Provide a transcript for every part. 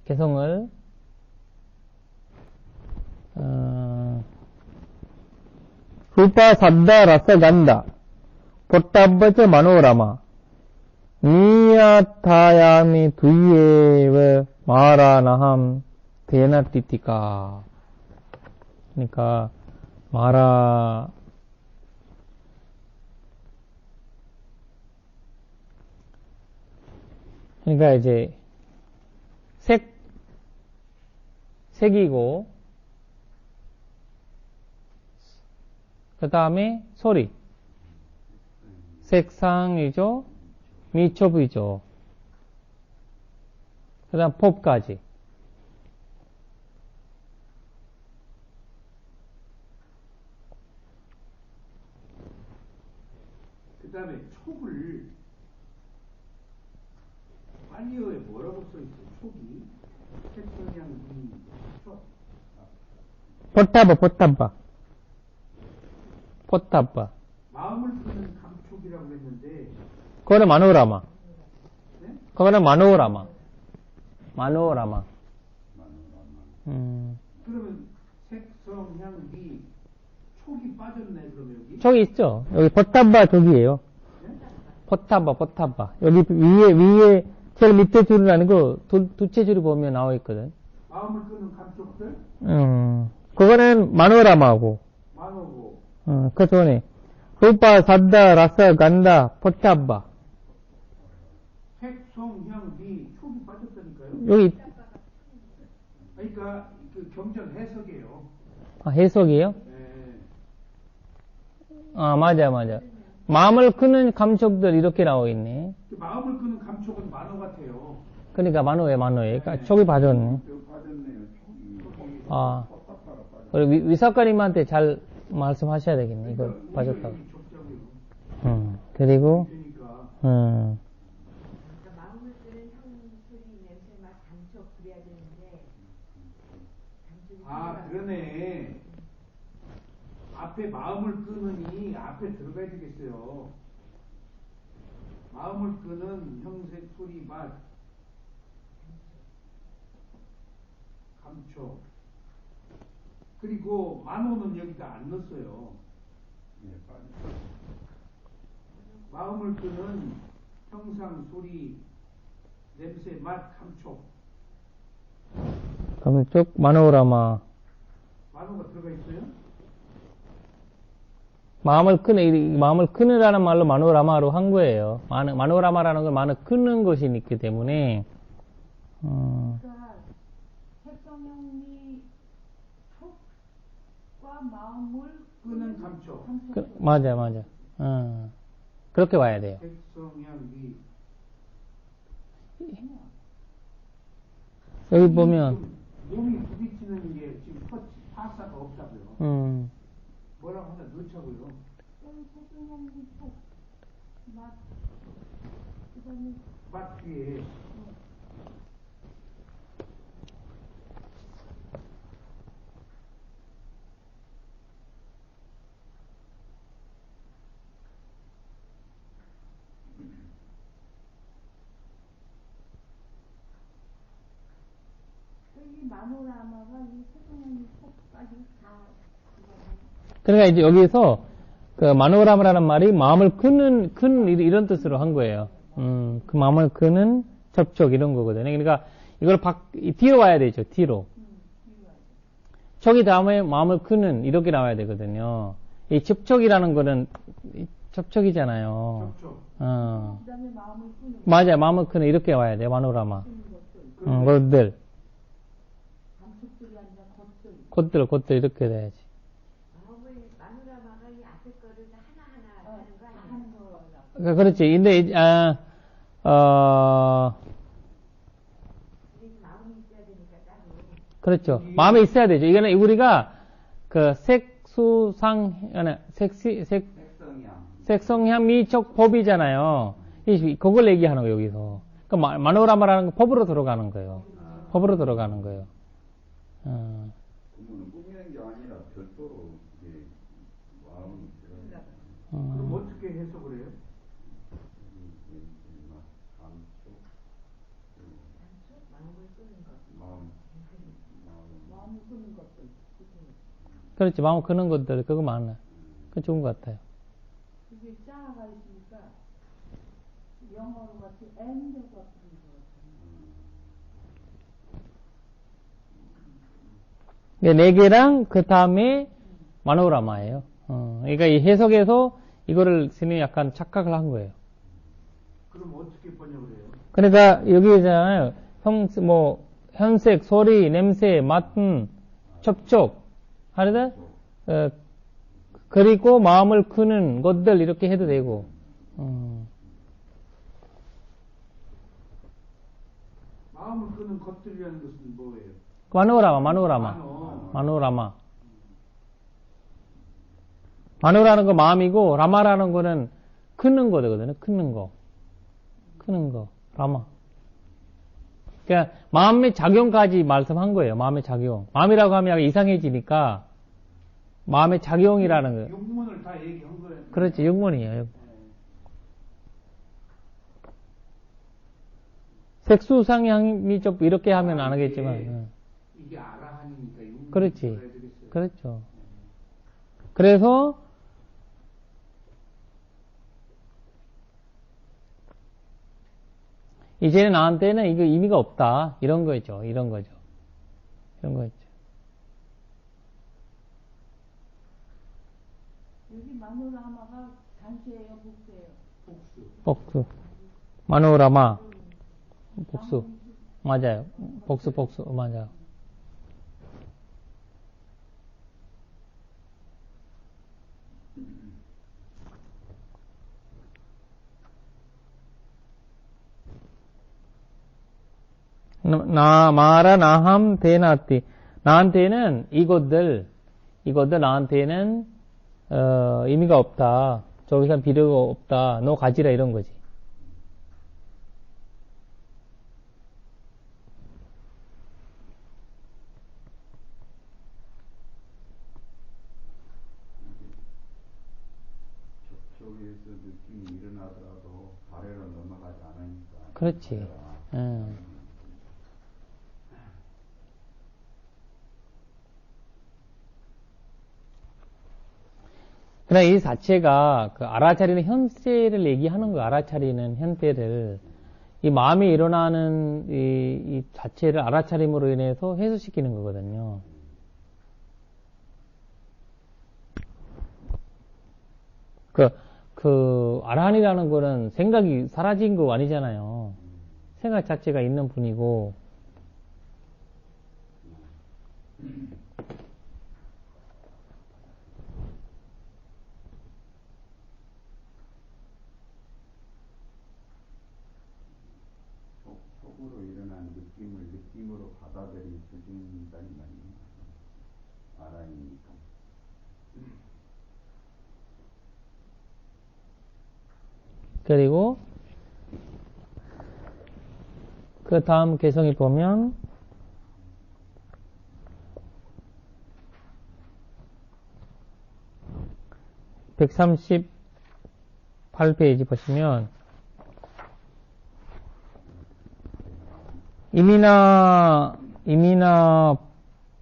개성을 रूपा सद्दा रस गंध पोट्टब्बच मनोरमा नीयथायामि तुयेव 마라나함 대나띠띠까. 그러니까 마라 그러니까 이제 색이고 그 다음에 소리 색상이죠 미초부이죠 그 다음 법까지 그 다음에 촉을 빨리어에 뭐라고 써있어요? 촉이 색성향 촉 포타바 마음을 끄는 감촉이라고 했는데 그거는 마노라마 네? 그거는 마노라마 그러면 색성향이 촉이 빠졌네. 그러면 여기 촉이 있죠 여기 포타바 촉이에요 네? 포타바 여기 위에 제일 밑에 줄은 아니고 두째 줄이 보면 나와 있거든 마음을 끄는 감촉들 그거는 마노라마고 만오고 그 전에 루파 사다 라사 간다 포타바 색성향이 촉이 빠졌다니까요. 여기 그러니까 그 경전 해석이에요. 해석이에요? 네. 맞아 마음을 끄는 감촉들 이렇게 나와 있네 그 마음을 끄는 감촉은 만호 같아요. 그러니까 만호에 그러니까 촉이 빠졌네 그리고 위사관님한테 잘 말씀하셔야 되겠네 이거 빠졌다고 그리고 마음을 끄는 향, 소리, 냄새, 맛, 감촉 그래야 되는데 그러네. 앞에 마음을 끄는이 앞에 들어가야 되겠어요. 마음을 끄는 형색, 소리, 맛, 감촉. 그리고 만호는 여기다 안 넣었어요. 마음을 끄는 형상, 소리, 냄새, 맛, 감촉. 감촉 마노라마 만호가 들어가 있어요? 마음을 끄느라는 말로 마노라마로 한 거예요. 마노라마라는 건 마음을 끄는 것이 있기 때문에 그러니까 색성향이 촉과 마음을 끄는 감촉. 맞아. 그렇게 봐야 돼요. 색성향이 여기 보면 몸이 부딪히는 게 지금 파사가 없다고요. 뭐라고 하나 넣자고요. 색성향이 촉, 맛, 그다음에 맛 뒤에 이 마노라마가 이 색성향이 촉까지 다 그러니까 이제 여기서 그 마노라마라는 말이 마음을 끄는 이런 뜻으로 한 거예요. 그 마음을 끄는 접촉 이런 거거든요. 그러니까 이걸 뒤로 와야 되죠. 뒤로. 촉이 다음에 마음을 끄는 이렇게 나와야 되거든요. 이 접촉이라는 거는 접촉이잖아요. 접촉. 그다음에 마음을 끄는 맞아요. 마음을 끄는 이렇게 와야 돼요. 마노라마. 것들. 감촉들이 아니라 것들 이렇게 돼야지. 마누라마가 이 앞에 거를 하나하나 하는 거 아니에요? 하는 거. 그러니까 그렇지. 근데 마음이 있어야 되니까 따로. 그렇죠. 마음에 있어야 되죠. 이거는 우리가 그 색성향 미촉 법이잖아요. 그걸 얘기하는 거예요, 여기서. 그러니까 마노라마라는 건 법으로 들어가는 거예요. 법으로 들어가는 거예요. 그러면 꾸미는 게 아니라 별도로 이게 마음이 들어가요. 그럼 어떻게 해석을 해요? 마음을 끄는 거. 그렇지. 마음을 크는 것들, 그거 많아. 그 좋은 것 같아요. 그게 자아가 있으니까 영어로 같이 엔드가 부른 것 같아요. 네 개랑 그 다음에 마노라마예요. 그러니까 이 해석에서 이거를 스님이 약간 착각을 한 거예요. 그럼 어떻게 번역을 해요? 그러니까 여기잖아요. 현색, 소리, 냄새, 맛, 접촉, 하여튼 그리고 마음을 크는 것들 이렇게 해도 되고. 마음을 끄는 것들이라는 것은 뭐예요? 마노라마. 마노라는 거 마음이고 라마라는 거는 크는 거거든요. 크는 거, 라마. 그러니까 마음의 작용까지 말씀한 거예요. 마음의 작용. 마음이라고 하면 약간 이상해지니까 마음의 작용이라는 거예요. 육문을 다 얘기한 거예요. 그렇지, 육문이에요. 색수상향이 좀 이렇게 하면 안 하겠지만. 이게 아라한이니까 육문. 그렇지. 그렇죠. 그래서 이제는 나한테는 이거 의미가 없다. 이런 거죠. 여기 마노라마가 단수예요, 복수예요? 복수. 마노라마. 복수. 맞아요. 복수, 맞아요. 마라 나함 대나띠. 나한테는 이것들 나한테는 의미가 없다. 저 이상 필요가 없다. 너 가지라 이런 거지. 저쪽에서 느낌이 일어나더라도 아래로 넘어가지 않으니까. 그렇지. 그러나 이 자체가 그 알아차리는 현세를 얘기하는 거야. 알아차리는 현대를. 이 마음이 일어나는 이 자체를 알아차림으로 인해서 해소시키는 거거든요. 아라한이라는 거는 생각이 사라진 거 아니잖아요. 생각 자체가 있는 분이고. 속으로 일어난 느낌을 느낌으로 받아들여준다는 말이에요. 아라이니까. 그리고 그 다음 개성이 보면 138페이지 보시면 이미나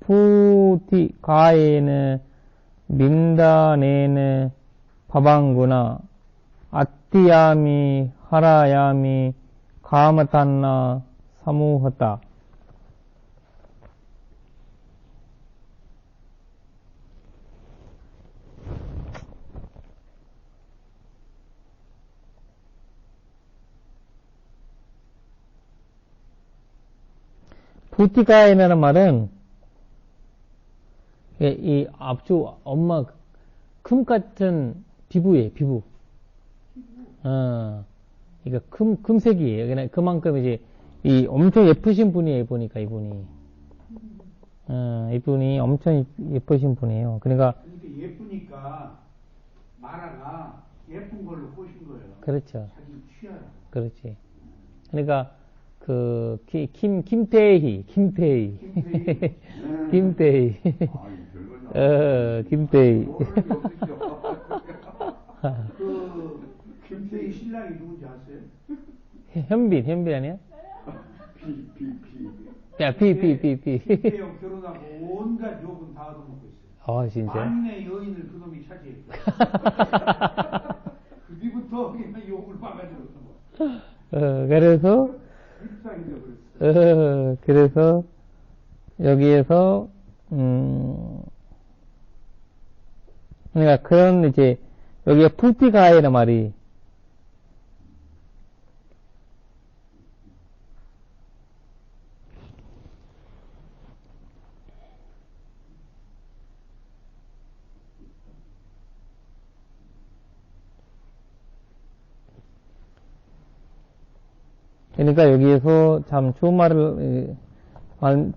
푸티 가에는 민다네는 바방구나 아띠야미 하라야미 가마탄나 사무하다. 부티가에라는 말은 이 앞쪽 엄마 금 같은 피부예요. 피부. 이거 금색이에요. 그냥 그만큼 이제 이 엄청 예쁘신 분이에요. 보니까 이분이. 이분이 엄청 예쁘신 분이에요. 그러니까 예쁘니까 마라가 예쁜 걸로 꼬신 거예요. 그렇죠. 자기 취하라. 그렇지. 그러니까 김태희. 김태희. 김태희 신랑이 누군지 아세요? 현빈 아니야? 김태형 결혼하고 온갖 욕은 다 얻어먹고 있어요. 진짜. 만인의 여인을 그놈이 차지했어. 그 뒤부터 그냥 욕을 봐가지고. 그래서, 입상이 되어버렸어. 그래서, 여기에서, 그러니까 그런 이제, 여기에 푸티가이라는 말이, 그러니까 여기에서 참 좋은 말을,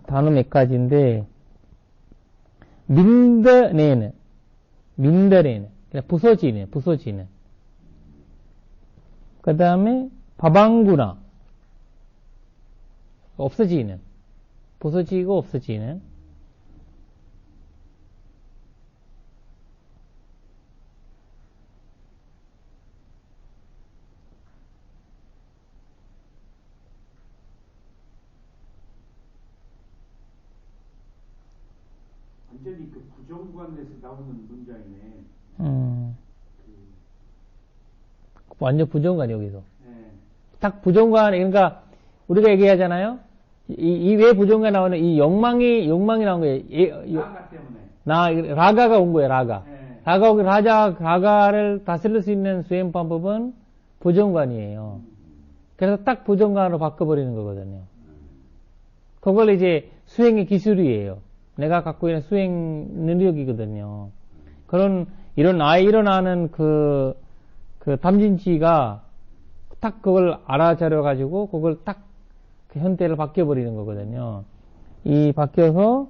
단어 몇 가지인데, 민더네는, 그냥 부서지는. 그 다음에, 바방구나, 없어지는, 부서지고 없어지는. 완전히 그 부정관에서 나오는 문장이네. 완전 부정관이 여기서. 네. 딱 부정관, 그러니까, 우리가 얘기하잖아요? 이 왜 부정관 나오는, 이 욕망이 나온 거예요. 라가 때문에. 라가가 온 거예요, 라가. 네. 라가를 다스릴 수 있는 수행 방법은 부정관이에요. 그래서 딱 부정관으로 바꿔버리는 거거든요. 그걸 이제 수행의 기술이에요. 내가 갖고 있는 수행 능력이거든요. 일어나는 그 탐진치가 딱 그걸 알아차려가지고, 그걸 딱 그 현대를 바뀌어버리는 거거든요. 바뀌어서,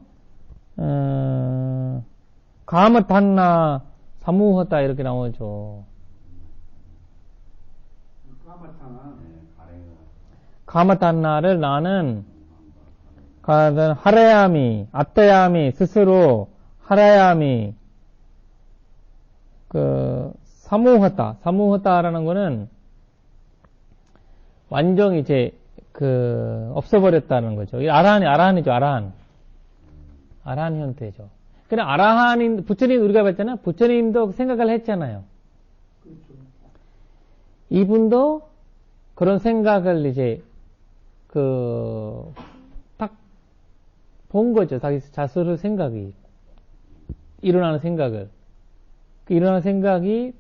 가마탄나 사무하다 이렇게 나오죠. 가마탄나를 나는 하라야미, 아따야미, 스스로 하라야미, 사무하다라는 거는 완전 이제 없어버렸다는 거죠. 아라한이죠, 아라한. 아라한 형태죠. 그냥 부처님 우리가 봤잖아요. 부처님도 생각을 했잖아요. 그렇죠. 이분도 그런 생각을 이제, 딱 본 거죠. 자기 자수를 생각이. 일어나는 생각을. 일어나는 생각이,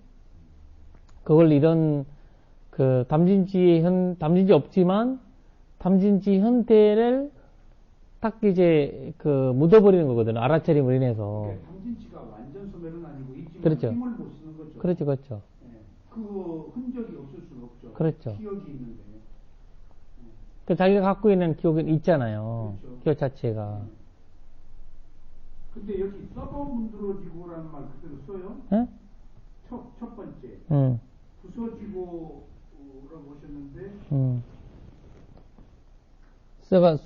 그걸 담진지 없지만, 담진지 현대를 딱 이제, 묻어버리는 거거든요. 알아차림으로 인해서. 그러니까 담진치가 완전 소멸은 아니고, 있지만 그렇죠. 힘을 못 쓰는 거죠. 그렇죠. 네. 그 흔적이 없을 수는 없죠. 그렇죠. 기억이 있는데. 자기가 갖고 있는 기억은 있잖아요. 그렇죠. 기억 자체가. 근데 여기 썩어 문드러지고라는 말 그대로 써요? 예? 첫 번째. 부서지고라고 하셨는데. 썩어,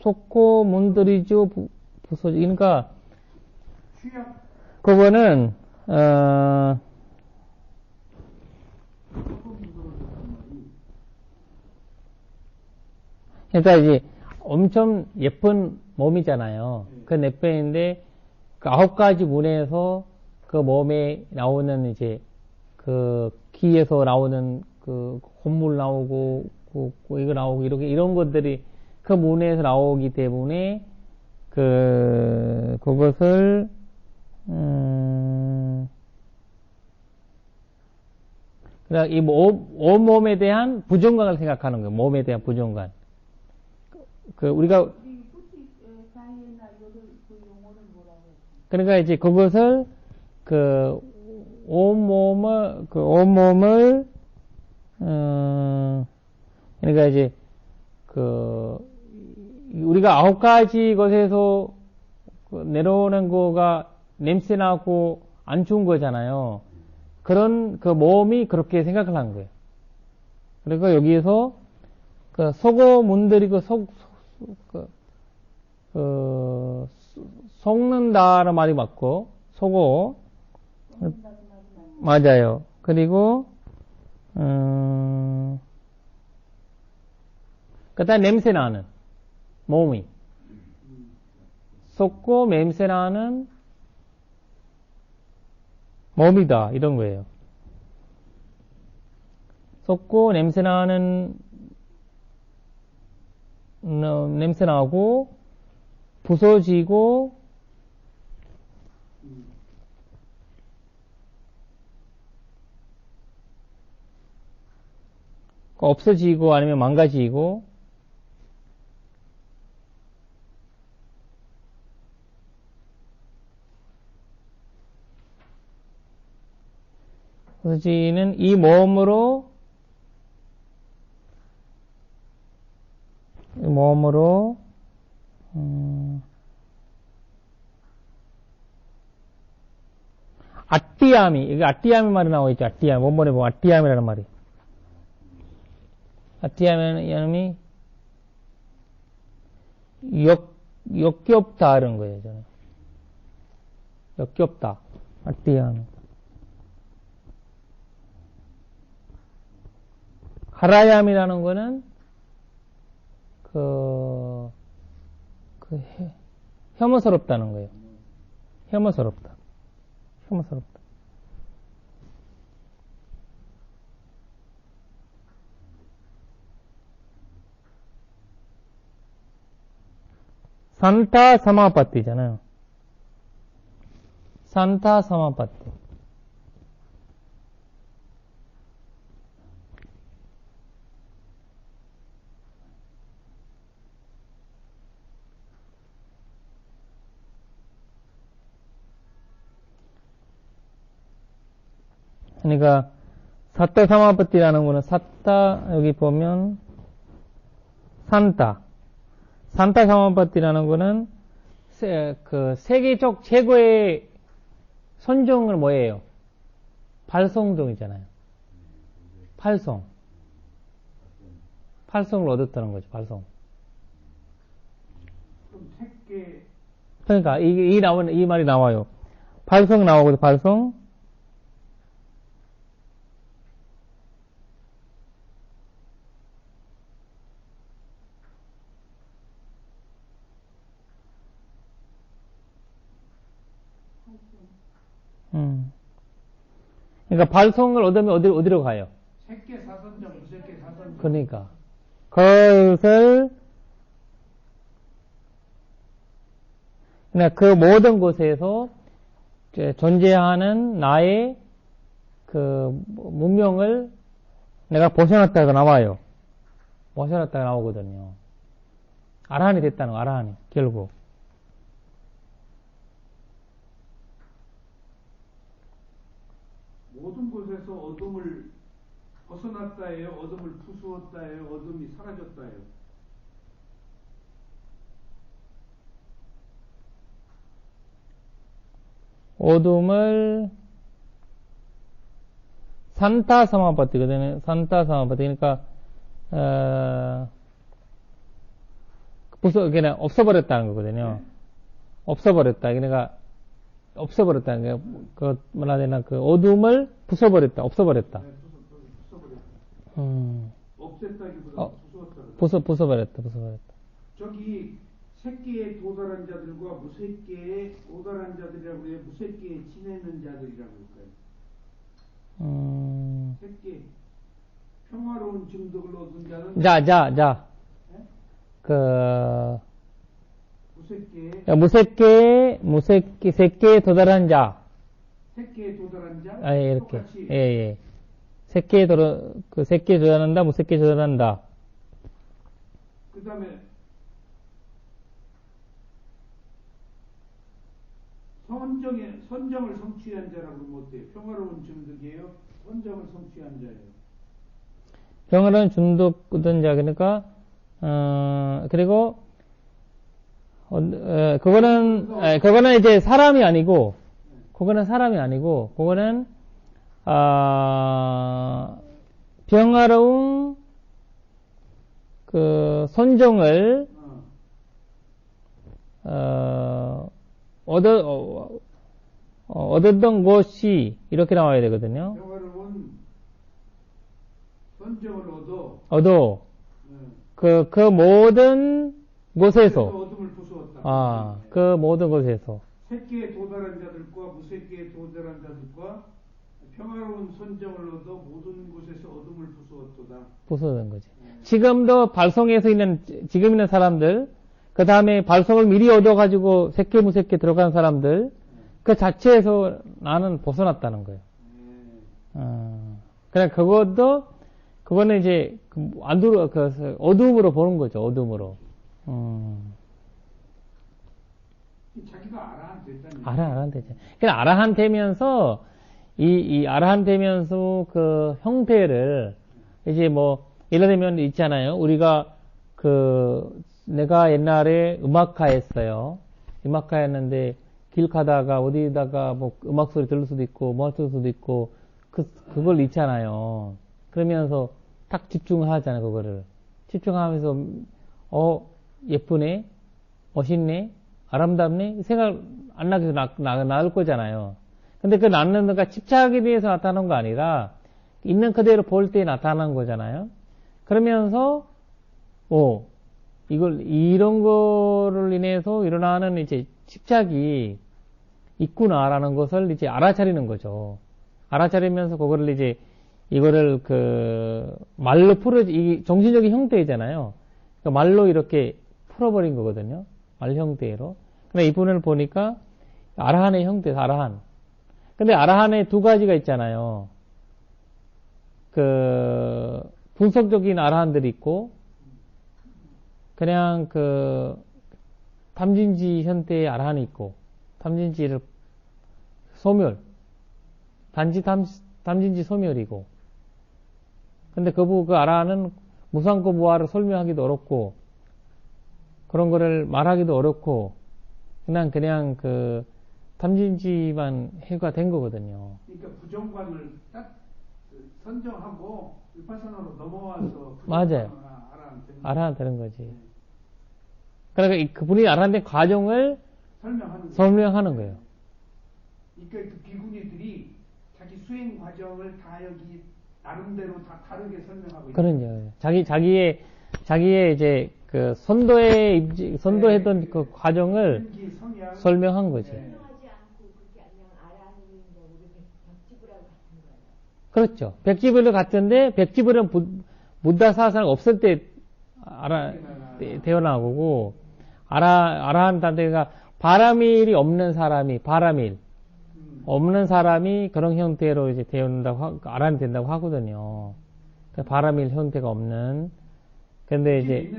속고 문드리죠, 부서지. 그러니까, 취약. 그거는, 썩어 문드러졌단 말이. 그러니까 이제 엄청 예쁜 몸이잖아요. 그 예쁜인데, 그 9가지 문에서 그 몸에 나오는 이제, 기에서 나오는 콧물 나오고, 이거 나오고, 이런 것들이 그 문에서 나오기 때문에, 그것을, 그러니까 이 온몸에 대한 부정관을 생각하는 거예요. 몸에 대한 부정관. 우리가, 그러니까 이제 그것을, 온몸을, 그러니까 이제, 우리가 9가지 것에서 내려오는 거가 냄새나고 안 좋은 거잖아요. 그런 몸이 그렇게 생각을 한 거예요. 그리고 여기에서 속어 문드리고 속는다는 말이 맞고, 속어. 맞아요. 그리고, 그 다음 냄새나는 몸이. 속고 냄새나는 몸이다 이런 거예요. 썩고 냄새나고 부서지고 없어지고 아니면 망가지고 없어지는 이 몸으로 아띠아미, 여기 아띠아미 말이 나와 있죠. 아띠아미, 원본에 보면 아띠아미라는 말이. 아띠아미, 역겹다, 이런 거예요, 저는. 역겹다. 아띠아미. 하라얌이라는 거는, 혐오스럽다는 거예요. 혐오스럽다. 산타 사마파티잖아요. 산타 사마파티. 그러니까 사타 사마파티라는 거는 여기 보면 산타 사마파티라는 거는 세계적 최고의 선종을 뭐예요? 팔성종이잖아요. 팔성을 얻었다는 거죠. 팔성. 그럼 색계 그러니까 이 말이 나와요. 팔성 나오거든. 팔성. 그러니까 발성을 얻으면 어디로 가요? 색계 사선점, 무색계 사선점. 그러니까 그것을 그냥 그 모든 곳에서 존재하는 나의 그 문명을 내가 벗어났다가 나와요. 벗어났다가 나오거든요. 아라한이 됐다는 거, 아라한이 결국. 모든 곳에서 어둠을 벗어났다예요? 어둠을 부수었다예요? 어둠이 사라졌다예요? 어둠을 산타 사마파티거든요. 산타 사마파티. 그러니까 그냥 없어버렸다는 거거든요. 없어버렸다. 그러니까 없어버렸다. 그 뭐라 해야 되나, 그 어둠을 부숴버렸다. 없어버렸다. 네, 부숴버렸다. 없앴다기보다 부수었다. 부숴버렸다. 저기 색계에 도달한 자들과 무색계에 도달한 자들이라고 해요. 무색계에 지내는 자들이라고 할까요? 색계 평화로운 증득을 얻은 자는 자. 네? 색계에 도달한 자. 색계에 도달한 자? 아, 예, 이렇게. 똑같이. 예. 색계에 도달한다, 무색계에 도달한다. 그 다음에 선정을 성취한 자라고 그러면 어때요? 평화로운 증득이에요? 선정을 성취한 자예요? 평화로운 중독 얻은 자, 그러니까, 그리고, 그거는 이제 사람이 아니고, 그거는, 평화로운, 그, 선정을, 얻었던 것이, 이렇게 나와야 되거든요. 평화로운 선정을 얻어, 그 모든 곳에서, 어둠을 부수었다. 그 모든 곳에서, 새끼에 도달한 자들과 무새끼에 도달한 자들과 평화로운 선정을 얻어 모든 곳에서 어둠을 부수었도다. 부서진 거지. 지금도 발송에서 지금 있는 사람들, 그 다음에 발송을 미리 얻어가지고 새끼 무새끼 들어간 사람들, 그 자체에서 나는 벗어났다는 거예요. 그냥 그거는 이제, 어둠으로 보는 거죠, 어둠으로. 자기가 아라한 됐다는 아라한 되죠. 그냥 아라한 되면서, 이 아라한 되면서 그 형태를, 이제 뭐, 예를 들면 있잖아요. 우리가 내가 옛날에 음악가 했어요. 음악가 했는데, 길 가다가 어디다가 뭐 음악 소리 들을 수도 있고, 뭐 할 수도 있고, 그걸 있잖아요. 그러면서 딱 집중하잖아요, 그거를. 집중하면서, 예쁘네, 멋있네, 아름답네, 생각 안 나게 나을 거잖아요. 근데 그 낳는 거가 집착에 대해서 나타나는 거 아니라, 있는 그대로 볼 때 나타나는 거잖아요. 그러면서, 이런 거를 인해서 일어나는 이제 집착이 있구나라는 것을 이제 알아차리는 거죠. 알아차리면서 그거를 이제, 이거를 말로 이 정신적인 형태잖아요. 그러니까 말로 이렇게 풀어버린 거거든요. 말 형태로. 근데 이분을 보니까 아라한의 형태에서 아라한. 근데 아라한에 두 가지가 있잖아요. 분석적인 아라한들이 있고, 그냥 탐진지 형태의 아라한이 있고, 탐진지를 소멸. 단지 탐진지 소멸이고. 근데 그 아라한은 무상고 무아를 설명하기도 어렵고, 그런 거를 말하기도 어렵고, 그냥 탐진지만 해가 된 거거든요. 그러니까 부정관을 딱 선정하고 위파사나로 넘어와서 맞아요. 아라한 되는 거지. 그러니까 그분이 아라한 된 과정을 설명하는 거예요. 그러니까 그 비구니들이 자기 수행 과정을 다 여기 나름대로 다 다르게 설명하고 있는 그럼요. 자기의 이제 선도했던 그 과정을 성향, 설명한 거지. 그렇죠. 백지불을 같은데, 백지불은 부다 사상 없을 때 태어나고, 아라한 단계가 바라밀이 없는 사람이, 없는 사람이 그런 형태로 이제 아라한이 된다고 하거든요. 바라밀 형태가 없는. 근데 이제,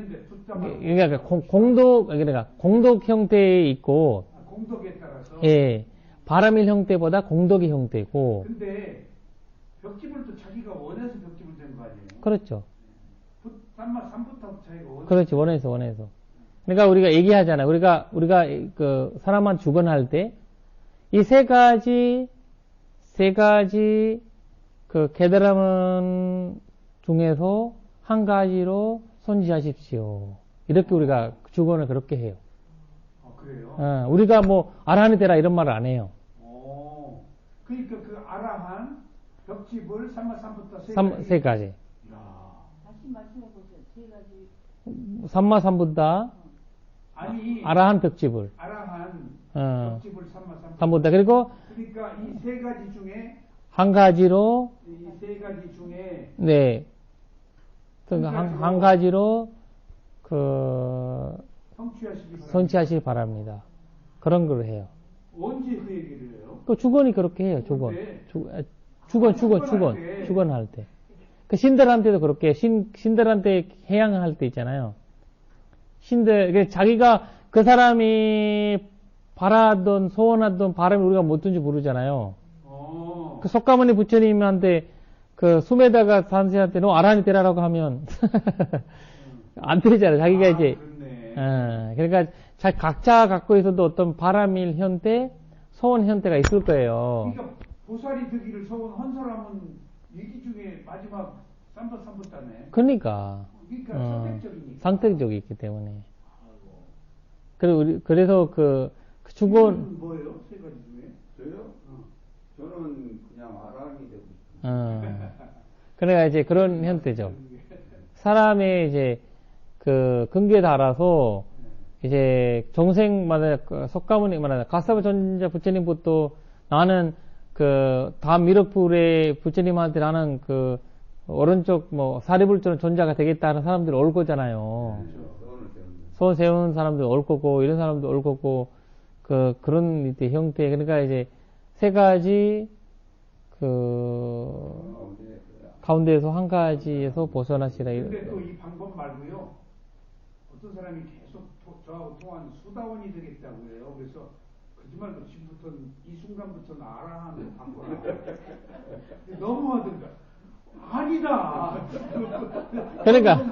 그러니까 공덕 형태에 있고, 공덕에 따라서. 예, 바라밀 형태보다 공덕의 형태고. 근데 벽지불도 자기가 원해서 벽지불 된 거 아니에요? 그렇죠. 삼부터 자기가 원해서. 그렇지, 원해서. 그러니까 우리가 얘기하잖아. 우리가 사람만 주관할 때, 이 세 가지 깨달음은 중에서 한 가지로 손지하십시오. 이렇게 우리가 주관을 그렇게 해요. 그래요? 우리가 뭐, 아라한이 되라 이런 말을 안 해요. 그러니까 그 아라한, 벽지불, 삼마삼부터 세 가지. 다시 말씀해보세요. 세 가지. 삼마삼부다, 아니, 아라한 벽지불. 아라한, 벽지불, 삼부다. 그리고, 그러니까 이 세 가지 중에, 한 가지로, 이 세 가지 중에, 네. 한 가지로, 성취하시기 바랍니다. 그런 걸 해요. 언제 그 얘기를 해요? 그 주건이 그렇게 해요, 주건. 주건할 때. 그 신들한테도 그렇게, 신들한테 해양할 때 있잖아요. 자기가 그 사람이 바라던, 소원하던 바람이 우리가 뭐든지 모르잖아요. 그 속가모니 부처님한테 수메다가 산세한테 너 아라한이 되라라고 하면, 안 되잖아요. 자기가 이제. 그러니까 각자 갖고 있어도 어떤 바람일 현태, 소원 현태가 있을 거예요. 그러니까 보살이 되기를 소원한 사람은 얘기 중에 마지막 삼부다네. 그러니까 선택적이 있기 때문에. 그래서 주건 뭐예요? 세 가지 중에? 저요? 저는 그냥 아라한이 되고 싶어요. 그래가 이제 그런 현태죠. 사람의 이제 근기에 따라서 이제 정생마다 석가모니 말하는 가사바 전자 부처님부터 나는 그 다음 미륵불의 부처님한테 나는 그 오른쪽 뭐 사리불처럼 존자가 되겠다는 사람들이 올 거잖아요. 소원 세우는 사람들 올 거고 이런 사람도 올 거고 그런 이제 형태 그러니까 이제 세 가지 그 가운데에서 한 가지에서 벗어나시라. 근데 또 이 방법 말고요. 어떤 사람이 계속 저하고 통한 수다원이 되겠다고 해요. 그래서 거짓말도 지금부터는 이 순간부터는 아라한으로 바꿔라. 너무하던가. 아니다. 그러니까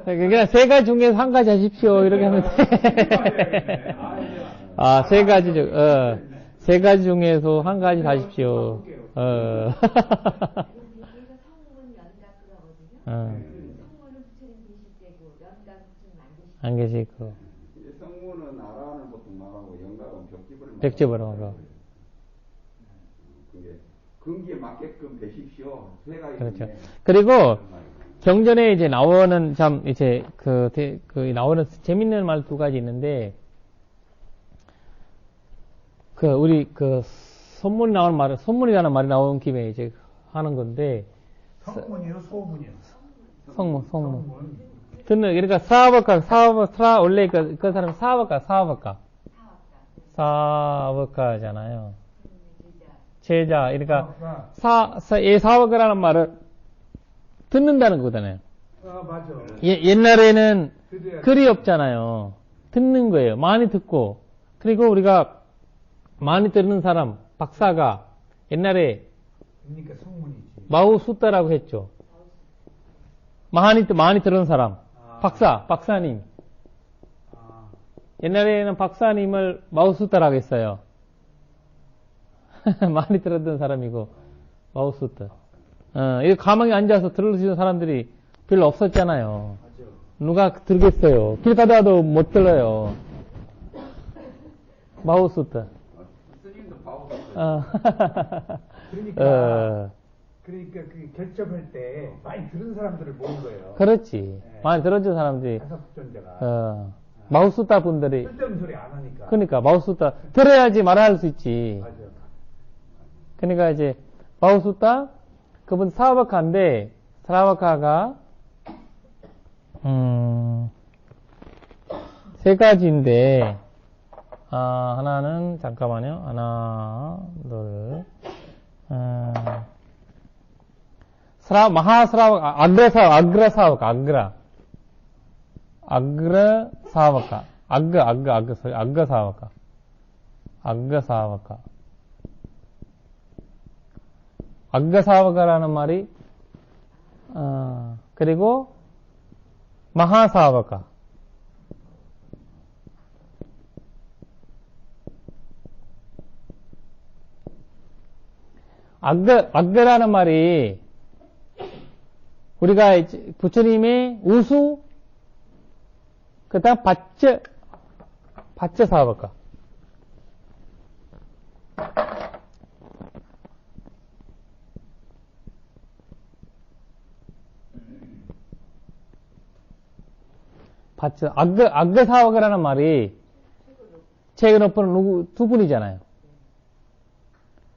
그냥 세 가지 중에서 한 가지 하십시오 이렇게 하면 돼. 아, 세 가지 세 가지 중에서 한 가지 하십시오. 성문 연각그러거든요. 성문은 부처님 계실 때고 연각 부처님 안 계시고. 성문은 아라한을 보통 말하고 영각은 벽집을 벽집으로. 그게 근기에 맞게끔 되십시오. 그렇죠. 그리고 경전에 이제 나오는 참 이제 그 나오는 재밌는 말 두 가지 있는데 우리 선문이 나오는 말 선문이라는 말이 나온 김에 이제 하는 건데 성문이요, 소문이요. 성문. 듣는 그러니까 원래 그 사람 사와카잖아요. 제자. 그러니까 사와카라는 말을 듣는다는 거잖아요. 아, 맞아. 옛날에는 글이 없잖아요. 듣는 거예요. 많이 듣고. 그리고 우리가 많이 듣는 사람, 박사가 옛날에 그러니까 성문이지. 마우수따라고 했죠. 많이 들은 사람. 박사님. 옛날에는 박사님을 마우수따라고 했어요. 많이 들었던 사람이고, 마우수따. 이거 가만히 앉아서 들을 수 있는 사람들이 별로 없었잖아요. 맞아. 누가 들겠어요. 길 가다가도 못 들어요. 마우수따. 스님도 바보. 그러니까 그 결정할 때 많이 들은 사람들을 모은 거예요. 그렇지. 네. 많이 들었던 사람들이. 다섯 존재가. 마우수따 분들이. 쓸데없는 소리 안 하니까. 그러니까, 마우수따. 들어야지 말할 수 있지. 맞아. 그러니까 이제, 마우수따, 그분 사와카인데, 사와카가, 세 가지인데, 하나는, 잠깐만요. 하나, 둘, 아그라사와카. 아그사와카라는 말이, 그리고, 마하사와카. 아그라는 말이, 우리가 부처님의 우수, 그 다음 바쩌사와카. 아그사와카라는 말이 최고 높은 두 분이잖아요.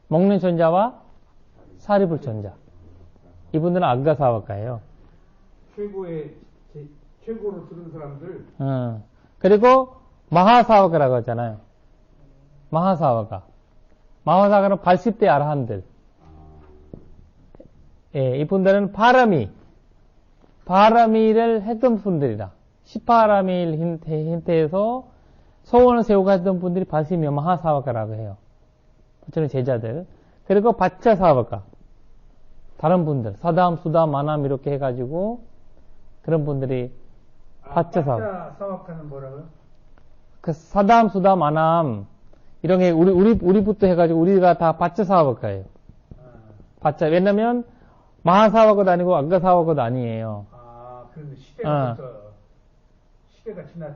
먹는 존자와 사리불 존자. 이분들은 아그사와카예요. 최고로 들은 사람들. 그리고 마하사와카라고 하잖아요. 마하사와카는 80대 아라한들. 예, 이분들은 바라미를 했던 분들이라. 18바라밀 힌트에서 소원을 세우고 했던 분들이 80명 마하사와카라고 해요. 부처님 제자들. 그리고 바차사와카. 다른 분들. 사담, 수담, 마남 이렇게 해가지고 그런 분들이 바차사와카는 뭐라고요? 그 사담, 수담, 마남 이런 게 우리부터 해가지고 우리가 다 바차사와카예요. 바차. 왜냐면 마하사와카도 아니고 아가사와카도 아니에요. 그런데 시대가 지났어.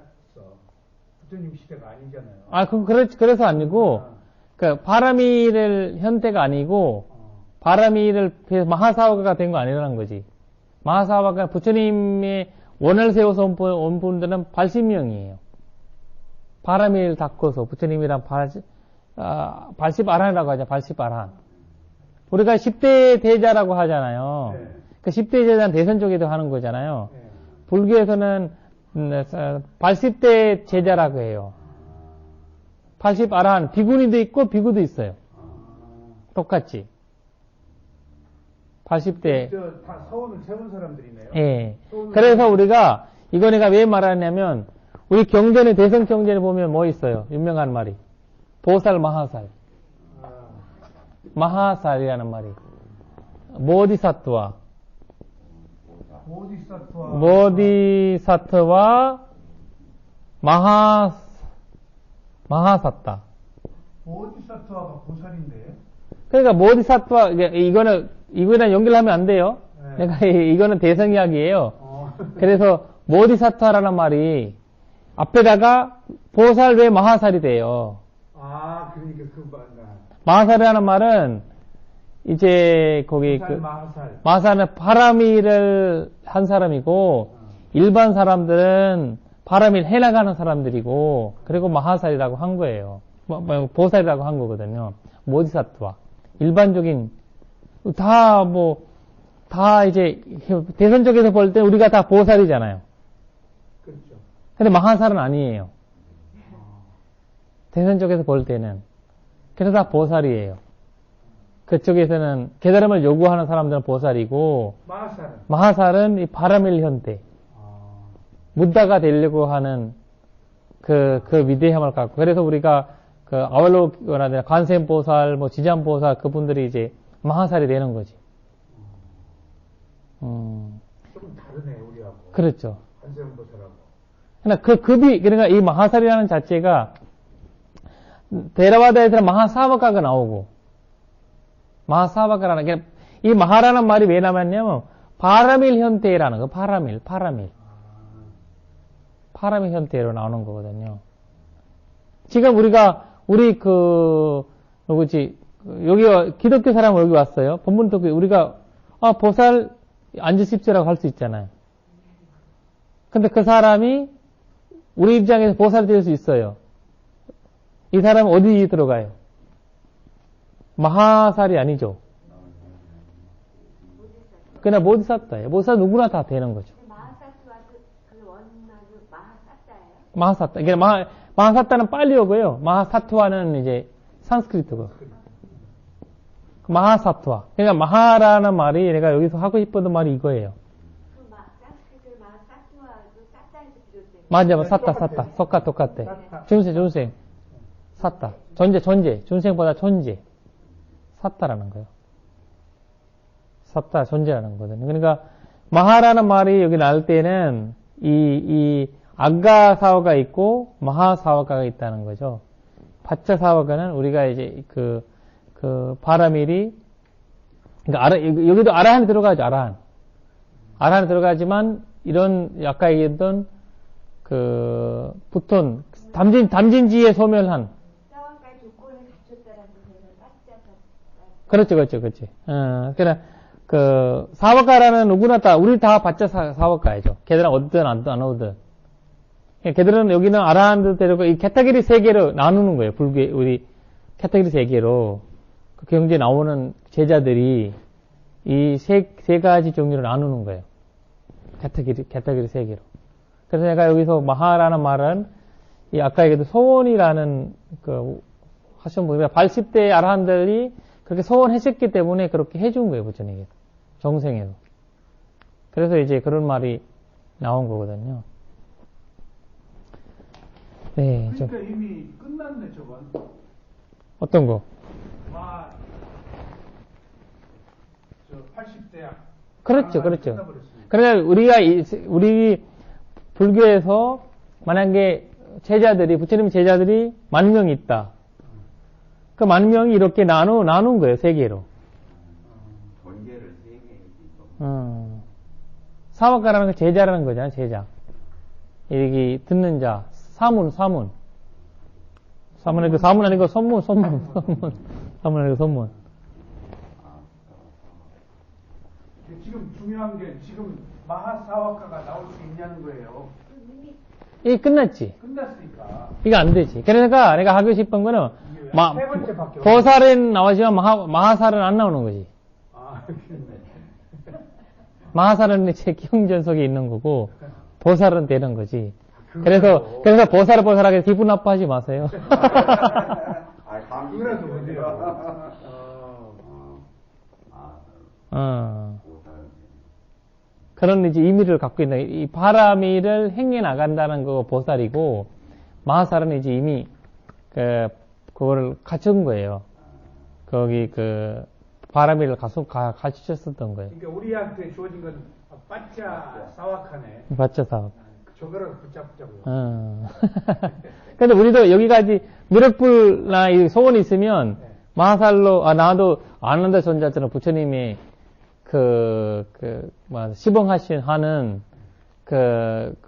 부처님 시대가 아니잖아요. 그래서 아니고, 바라미를 현태가 아니고, 바라미를 마하사와카가 된 거 아니라는 거지. 마하사와카 부처님의 원을 세워서 온 분들은 80명이에요. 바람일 닦고서 부처님이랑 80아란이라고 하죠. 80아란. 우리가 10대 대자라고 하잖아요. 네. 그 10대 제자는 대선 쪽에도 하는 거잖아요. 네. 불교에서는 80대 제자라고 해요. 80아란, 비구니도 있고 비구도 있어요. 똑같이. 80대. 다 서원을 세운 사람들이네요. 예. 그래서 우리가, 이거 내가 왜 말하냐면, 우리 경전에, 대성 경전에 보면 뭐 있어요? 유명한 말이. 보살, 마하살. 마하살이라는 말이. 모디사트와. 모디사트와 마하사타. 보디사트와가 보살인데요? 그러니까 모디사트와, 이거는 연결하면 안 돼요. 네. 그러니까 이거는 대성 이야기예요. 그래서 모디사트와라는 말이 앞에다가 보살 외 마하살이 돼요. 아, 그러니까 마하살이라는 말은 이제 거기 마하살은 파라미를 한 사람이고 일반 사람들은 파라미를 해나가는 사람들이고 그리고 마하살이라고 한 거예요. 보살이라고 한 거거든요. 모디사트와 일반적인 다 이제 대선적에서 볼 때 우리가 다 보살이잖아요. 그렇죠. 근데 마하살은 아니에요. 대선적에서 볼 때는. 그래서 다 보살이에요. 그쪽에서는 깨달음을 요구하는 사람들은 보살이고 마하살은 이 바라밀 현대 무다가 되려고 하는 그 위대함을 갖고 그래서 우리가 그 아왈로기나 관세음보살, 지장보살 그분들이 이제 마하살이 되는 거지. 좀 다르네 우리하고. 그렇죠. 관세음보살하고. 그러니까 그러니까 이 마하살이라는 자체가 데라와다에서 마하사바카가 나오고 마하사바카라는 게 이 마하라는 말이 왜 나왔냐면 바라밀 현대라는 거 파라밀 현대로 나오는 거거든요. 지금 우리 누구지 여기 기독교 사람 여기 왔어요. 본문도 우리가 보살 앉으십시오라고 할 수 있잖아요. 근데 그 사람이 우리 입장에서 보살이 될 수 있어요. 이 사람은 어디 들어가요? 마하살이 아니죠. 그냥 모디사타예요. 모디사 누구나 다 되는 거죠. 마하사트와 그 원말로 마하사타예요? 마하사타. 그러니까 마하사타는 빨리어고요. 마하사트와는 이제 산스크리트고. 마하사트와. 그러니까 마하라는 말이 내가 여기서 하고 싶었던 말이 이거예요. 그 산스크리트 마하사트와도 사타에서 비롯된. 맞아, 사타. 똑같대. 준생. 사타. 존재. 준생보다 존재. 사타라는 거예요. 사타, 존재라는 거거든요. 그러니까, 마하라는 말이 여기 나올 때는, 이 아가 사와가 있고, 마하 사와가가 있다는 거죠. 바짜 사와가는 우리가 이제 바라밀이, 그러니까 여기도 아라한이 들어가죠, 아라한. 아라한이 들어가지만, 이런, 아까 얘기했던, 부톤, 담진지에 소멸한, 그렇죠. 그러니까, 사와가라는 누구나 우리 다 바짜 사와가이죠. 걔들은 어든 안 오든. 걔들은 여기는 아라한도 데리고 이 캐타기리 세 개로 나누는 거예요. 우리 캐타기리 세 개로. 그 경지에 나오는 제자들이 이 세 가지 종류로 나누는 거예요. 캐타기리 세 개로. 그래서 내가 여기서 마하라는 말은 이 아까 얘기했던 소원이라는 하신 분이 80대 아라한들이 그렇게 소원했었기 때문에 그렇게 해준 거예요, 부처님이. 정생에도. 그래서 이제 그런 말이 나온 거거든요. 네. 그러니까 이미 끝났네, 저건. 어떤 거? 80대야. 그렇죠. 그러니까 우리 불교에서 만약에 부처님 제자들이 10,000명이 있다. 그 10,000명이 이렇게 나눈 거예요, 세 개로. 번개를 세 개. 사와가라는 건 제자라는 거잖아요, 제자. 여기 듣는 자, 사문. 사문은 사문 아니고 선문. 사문 아니고 선문. 근데 지금 중요한 게 지금 마하사와카가 나올 수 있냐는 거예요. 이게 끝났지. 끝났으니까. 이거 안 되지. 그러니까 내가 하고 싶은 거는 이게 세 번째밖에 보살은 나오지만 마하살은 안 나오는 거지. 아, 그렇네. 마하살은 제 기형전속에 있는 거고 보살은 되는 거지. 그래서 보살하게 기분 나빠하지 마세요. 아, 감기 그래도 어디요? 그런 이제 의미를 갖고 있는 이 바람이를 행해 나간다는 거 보살이고 마하살은 이제 이미 그거를 갖춘 거예요. 거기 바람이를 갖추셨었던 거예요. 그러니까 우리한테 주어진 건 빠짜 사와카네. 맞죠, 사업. 저거를 붙잡자고요. 근데 우리도 여기까지 미륵불나 이 소원이 있으면 마하살로 나도 아난다 존자처럼 부처님이 시봉하신 하는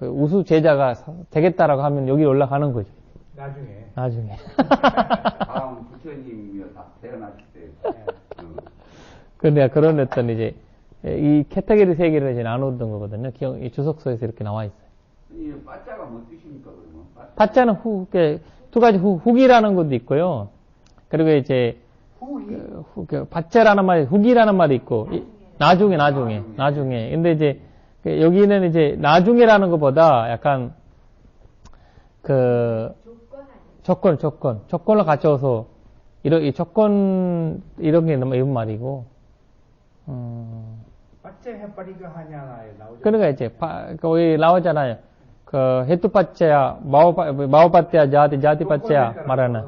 우수 제자가 되겠다라고 하면 여기 올라가는 거죠. 나중에. 다음 부처님이 태어났을 때. 근데 그런 어떤 이제 이 캐테고리 세 개를 이제 나누던 거거든요. 이 주석서에서 이렇게 나와 있어요. 이 빠짜가 뭐 뜻입니까, 그러면? 빠짜는 두 가지 후기라는 것도 있고요. 그리고 이제 빠짜라는 말이 후기라는 말이 있고 나중에. 근데 이제 여기는 이제 나중에라는 것보다 약간 조건을 갖춰서 이 조건 이런 게 너무 이런 말이고. 빠짜 해파리가 하냐에 나오죠. 그러니까 이제 거기 나오잖아요. 해투빠짜야 마오빠짜야 자티빠짜야 말하는.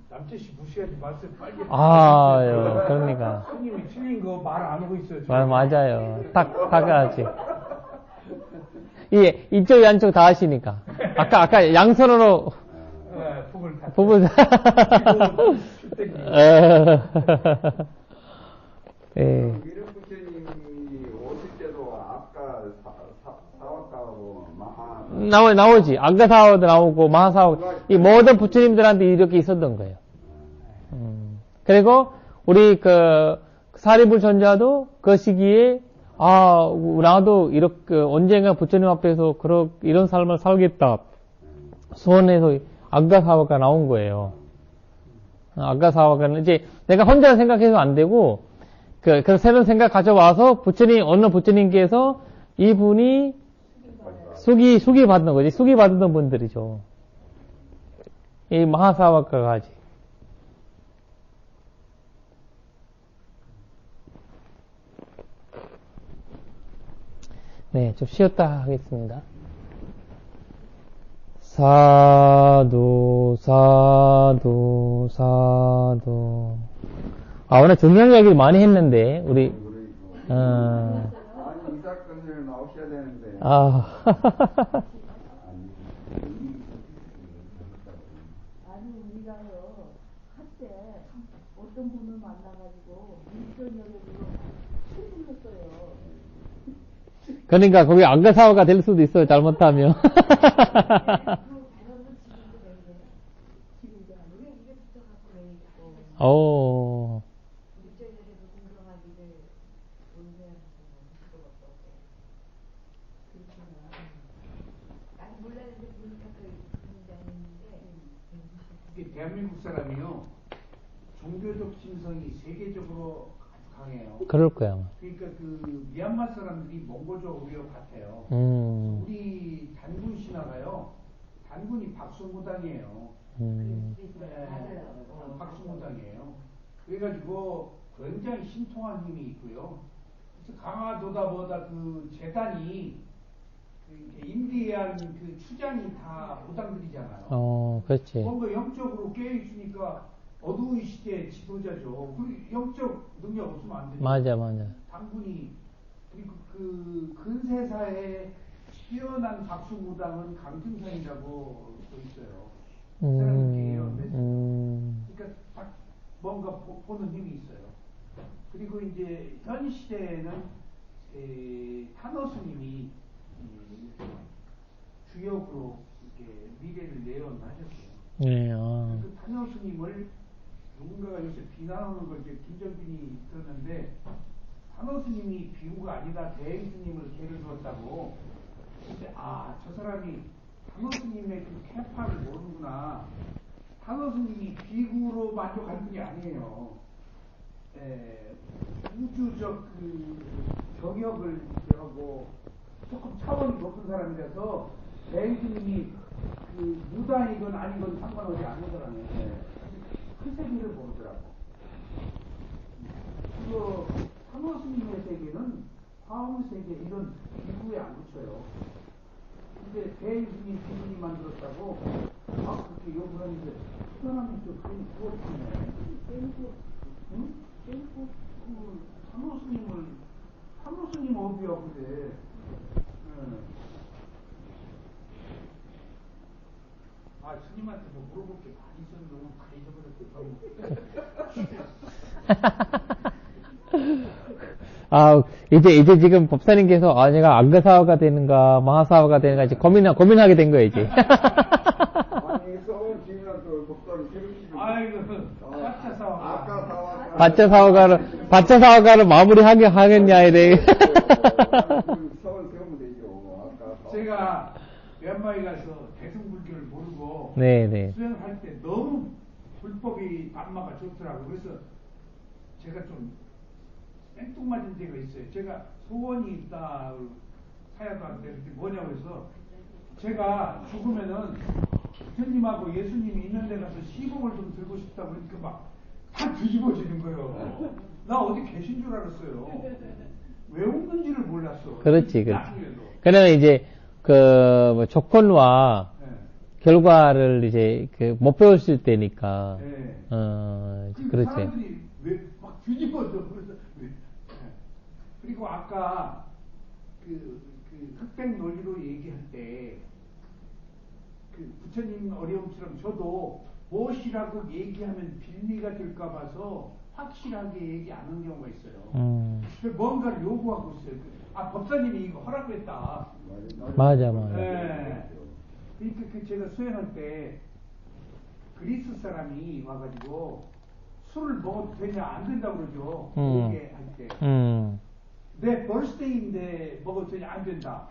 남자씨 무시하지 마세요. 빨리. 그러니까. 스님이 틀린 거 말 안 하고 있어요. 맞아요. 다가지. 이쪽 양쪽 다 하시니까. 아까 양손으로 부분 미륵 부처님이 오실 때도 아까 사와카하고 마하 나오지. 아가사와도 나오고 마하사와 이 모든 부처님들한테 이렇게 있었던 거예요. 그리고 우리 사리불 전자도 그 시기에 나도 이렇게 언젠가 부처님 앞에서 이런 삶을 살겠다 소원해서 아가사와가 나온 거예요. 아가사와가는 이제 내가 혼자 생각해서 안 되고 그 새로운 생각 가져와서 어느 부처님께서 이분이 수기 받는 거지. 수기 받던 분들이죠. 이 마하사와가가 하지. 네, 좀 쉬었다 하겠습니다. 사두. 오늘 중요한 이야기를 많이 했는데, 우리, 아니, 이 사건을 나오셔야 되는데. 아니 우리가요 한때 어떤 분을 만나가지고 일전역으로 출근했어요. 그러니까 거기 안가사화가 될 수도 있어요, 잘못하면. 오. 대한민국 사람이요 종교적 심성이 세계적으로 아주 강해요. 그럴 거야. 그러니까 미얀마 사람들이 몽골족 우리와 같아요. 우리 단군 신화가요. 단군이 박수무당이에요. 박수무당이에요. 그래가지고 굉장히 신통한 힘이 있고요. 그래서 강화도다 뭐다 재단이 인디안 추장이 다 무당들이잖아요. 그렇지. 뭔가 영적으로 깨어있으니까 어두운 시대의 지도자죠. 영적 능력 없으면 안 되죠. 맞아. 당군이 그리고 근세사의 뛰어난 박수무당은 강등산이라고 써 있어요. 그 사람들이에요. 그러니까 딱 뭔가 보는 힘이 있어요. 그리고 이제 현 시대에는 타노스님이 주역으로 이렇게 미래를 예언하셨어요. 네. 그 타노스님을 누군가가 요새 비난하는 걸 이제 김정빈이 들었는데 산호 스님이 비구가 아니다 대행 스님을 예를 들었다고. 근데 저 사람이 산호 스님의 그 캐파를 모르는구나. 산호 스님이 비구로 만족한 분이 아니에요. 우주적 그 경역을 하고 조금 차원이 높은 사람이라서 대행 스님이 그 무당이건 아니건 상관없이 아는 사람이에요. 그 세계를 모르더라고. 그거 산호 스님의 세계는 화엄 세계 이런 기구에 안 붙여요. 근데 대행 스님 두 분이 만들었다고 그렇게 욕을 하는데 그 사람이 또 그건 그렇네. 응? 산호 스님 어비야 그래. 스님한테 뭐 물어볼 게 많이 있었는데 이제 지금 법사님께서 제가 안가사화가 되는가 마하사화가 되는가 이제 고민하게 된 거예요 이제. 아니 써온 지민한테 독단이 새롭시고 바짜 사화가를 마무리하겠냐에 대해. 써온 세우면 되죠. 제가 미얀마에 가서 대승불교를 모르고 네네. 수행할 때 너무 불법이 안마가 좋더라고요. 그래서 제가 좀 생뚱맞은 데가 있어요. 제가 소원이 있다 사야도 안 되는데 뭐냐고 해서 제가 죽으면은 부처님하고 예수님이 있는 데 가서 시공을 좀 들고 싶다고 그러니까 막 다 뒤집어지는 거예요. 나 어디 계신 줄 알았어요. 왜 웃는지를 몰랐어. 그렇지. 그러면 이제 뭐 조건과 결과를 이제 못 배웠을 때니까. 그렇지. 사람들이 왜 막 뒤집어져. 그래서 그리고 아까 그 흑백 논리로 얘기할 때 그 부처님 어려움처럼 저도 무엇이라고 얘기하면 빌미가 될까 봐서 확실하게 얘기 안 하는 경우가 있어요. 뭔가를 요구하고 있어요. 법사님이 이거 허락했다. 맞아. 네. 그러니까 제가 수행할 때 그리스 사람이 와가지고 술을 먹어도 되냐 안 된다고 그러죠. 얘기할 때. 내 벌스데이인데 먹어도 되냐 안 된다.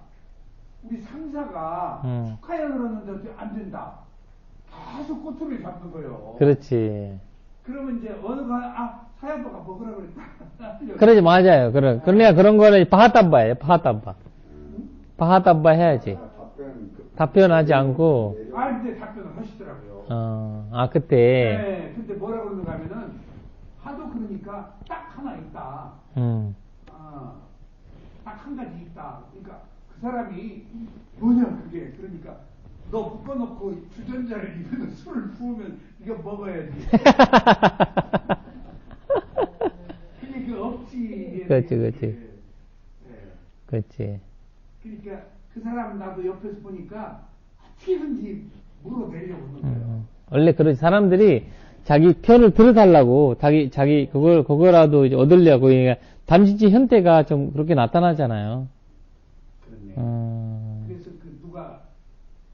우리 상사가 축하해 그러는데 안 된다. 계속 꼬투리를 잡는 거예요. 그렇지. 그러면 이제 어느가 사야도가 먹으라 그랬다. 그러지 맞아요. 그러니까 그런 거는 파하담바예요. 파하담바 해야지. 답변하지 않고. 근데 답변을 하시더라고요. 그때. 네, 근데 뭐라 그러는가 하면은 하도 그러니까 딱 하나 있다. 딱 한 가지 있다. 그러니까 그 사람이 뭐냐 그게. 그러니까 너 묶어놓고 주전자를 입에다 술을 부으면 이거 먹어야지. 그게 그 억지. 그렇지. 그러니까 그 사람 나도 옆에서 보니까 어떻게든지 물어내려고 하는 거예요. 원래 그런 사람들이 자기 편을 들어달라고 자기 그거라도 이제 얻으려고 그러니까 담신치 현태가 좀 그렇게 나타나잖아요. 그렇네. 그래서 누가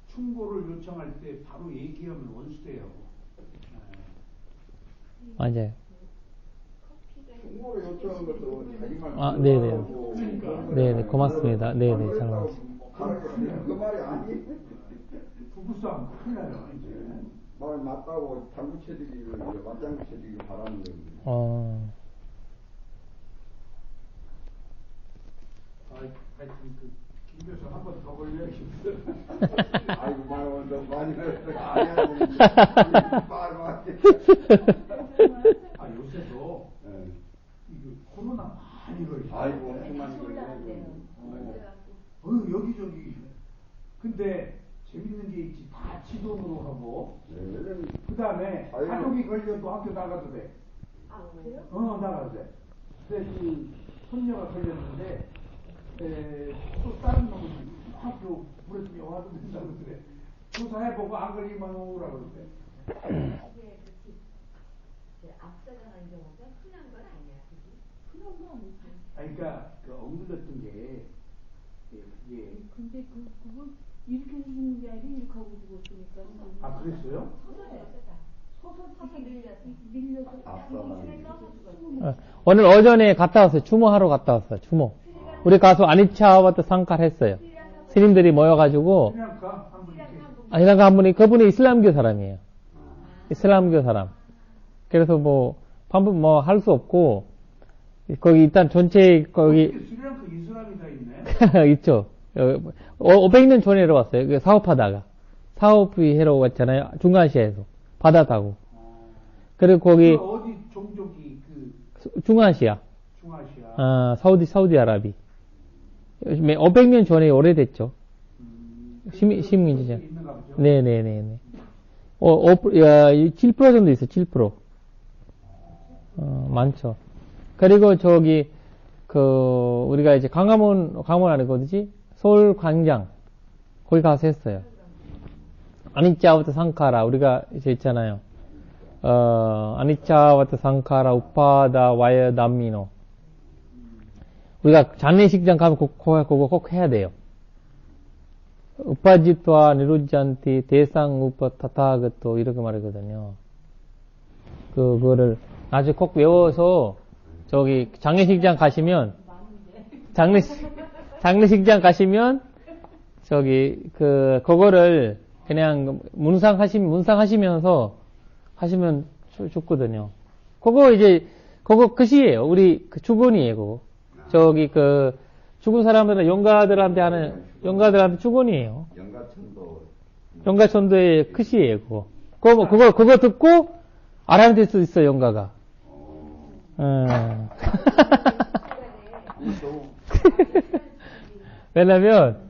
충고를 요청할 때 바로 얘기하면 원수돼요. 맞아요. 충고를 요청하는 것도 자기만 네네 고맙습니다. 네네 잘 맞습니다. 그 말이 아니. 부부싸움 큰일 나요 이제. 말 맞다고 맞장구 쳐주기를 바라는 겁니다. 하여튼 김 교수 한 번 더 걸려야겠어요. 아이고 말 너무 많이 했어. 아니야. 요새도 이거 코로나 많이 걸리죠. 아이고 엄청 많이 걸리네. 여기저기. 근데 재밌는 게 있지. 다 지돈으로 하고. 그 다음에 가족이 걸려도 학교 나가도 돼. 그래요? 나가도 돼. 근데 손녀가 걸렸는데 또 다른 놈은 학교 물에 와도 된다고 그래. 조사해보고 안 걸리면 오라고 그래. 이게 앞서가는 경우가 흔한 건 아니야, 그지? 그런 거 아니지. 그러니까 억눌렸던 게 근데 그걸 이렇게 해서 죽는 게 아니라 이렇게 하고 죽었으니까. 그랬어요? 밀려서 오늘 오전에 갔다 왔어요. 추모하러 갔다 왔어요. 추모. 우리 가서 아니차와트 상칼 했어요. 스님들이 모여가지고, 스리랑카 한 분이 계세요. 아니라가 한 분이, 그분이 이슬람교 사람이에요. 이슬람교 사람. 그래서 뭐, 방법 뭐 할 수 없고, 거기 일단 전체, 거기, 스리랑카 이슬람이 다 있네. 있죠. 500년 전에 내려왔어요. 사업하다가. 사업이 해러 왔잖아요. 중간시아에서. 바다 타고. 그리고 거기, 그 어디 종족이 중간시아. 중아시아. 사우디아라비. 500년 전에 오래됐죠. 시민이죠. 있는가 보죠. 네네네네. 7% 정도 있어요, 7%. 많죠. 그리고 저기, 우리가 이제 강화문 아니고 어디지? 서울 광장. 거기 가서 했어요. 아니짜와트 상카라. 우리가 이제 있잖아요. 아니짜와트 상카라, 우파다, 와야, 남미노. 우리가 장례식장 가면 그거 꼭 해야 돼요. 우파지토와 니루잔티 대상 우파 타타그토 이렇게 말하거든요. 그거를 아주 꼭 외워서 저기 장례식장 가시면 장례식장 가시면 저기 그거를 그냥 문상하시면서 하시면 좋거든요. 그거 끝이에요. 우리 축원이에요. 그거. 저기 죽은 사람들은 영가들한테 축원이에요. 영가천도의 끝이에요. 그거 듣고 알아야 될 수 있어, 영가가. 왜냐면,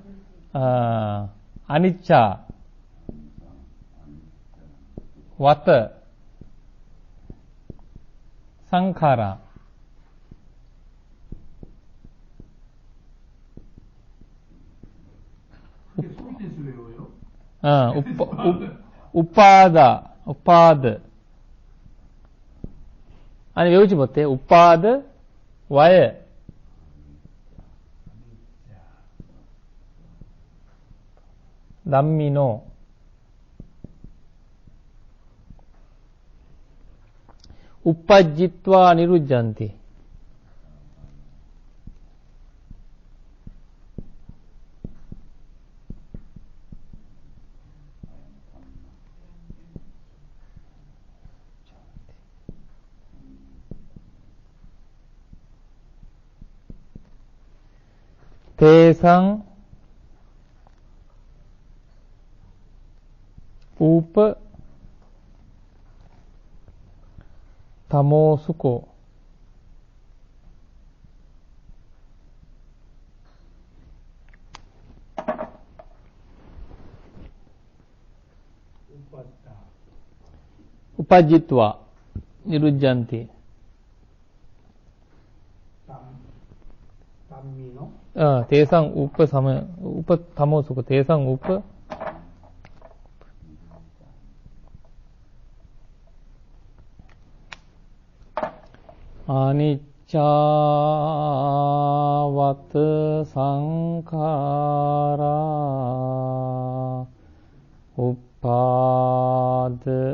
아니차, 와트, 상카라, 소리댄스 외워요? 우파드. 아니, 외우지 못해. 우파드, 와에. 남미노. 우파짓와 니루잔티. 대상 우파 다모수코 우파짓와 니루잔티 남미노? 대상 우파 다모수코 대상 우파 아니짜와트 상카라 우파드